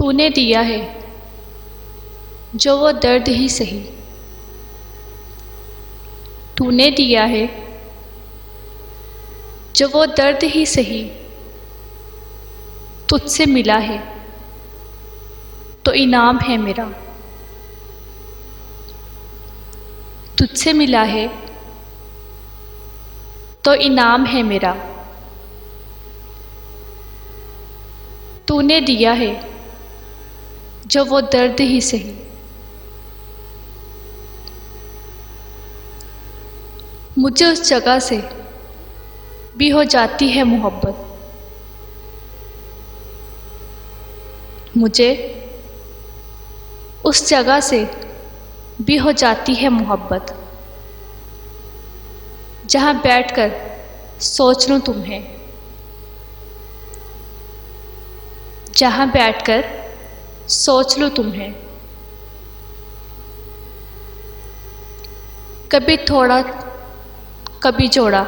तूने दिया है जो वो दर्द ही सही। तूने दिया है जो वो दर्द ही सही। तुझसे मिला है तो इनाम है मेरा। तुझसे मिला है तो इनाम है मेरा। तूने दिया है जो वो दर्द ही सही। मुझे उस जगह से भी हो जाती है मोहब्बत। मुझे उस जगह से भी हो जाती है मोहब्बत जहाँ बैठकर सोच लूँ तुम्हें। जहाँ बैठकर सोच लूँ तुम्हें। कभी थोड़ा कभी जोड़ा,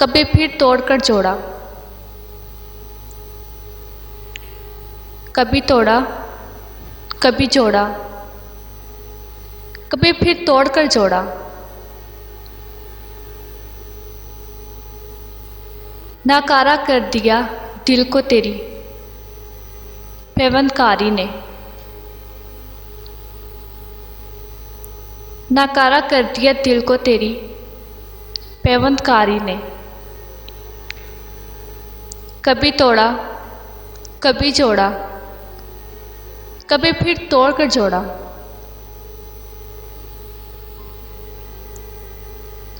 कभी फिर तोड़कर जोड़ा। कभी तोड़ा कभी जोड़ा, कभी फिर तोड़कर जोड़ा। नाकारा कर दिया दिल को तेरी पेवंदकारी ने। नाकारा कर दिया दिल को तेरी पेवंदकारी ने। कभी तोड़ा कभी जोड़ा, कभी फिर तोड़कर जोड़ा।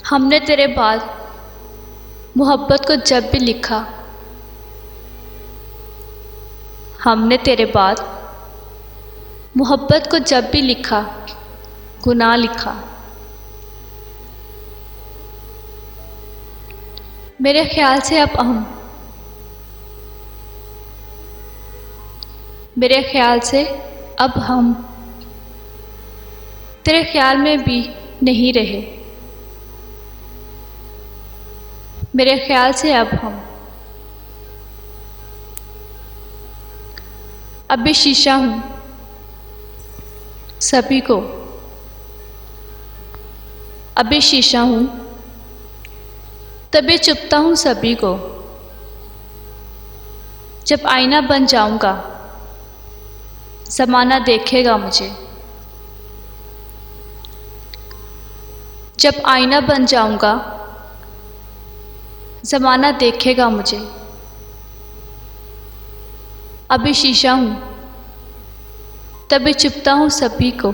हमने तेरे बाद मोहब्बत को जब भी लिखा, हमने तेरे बाद मोहब्बत को जब भी लिखा, गुनाह लिखा। मेरे ख्याल से अब हम, मेरे ख्याल से अब हम तेरे ख्याल में भी नहीं रहे। मेरे ख्याल से अब हम अब भी शीशा हूँ सभी को। अभी शीशा हूँ तभी चुपता हूँ सभी को। जब आईना बन जाऊँगा ज़माना देखेगा मुझे। जब आईना बन जाऊँगा ज़माना देखेगा मुझे। अभी शीशा हूँ तभी चुपता हूँ सभी को।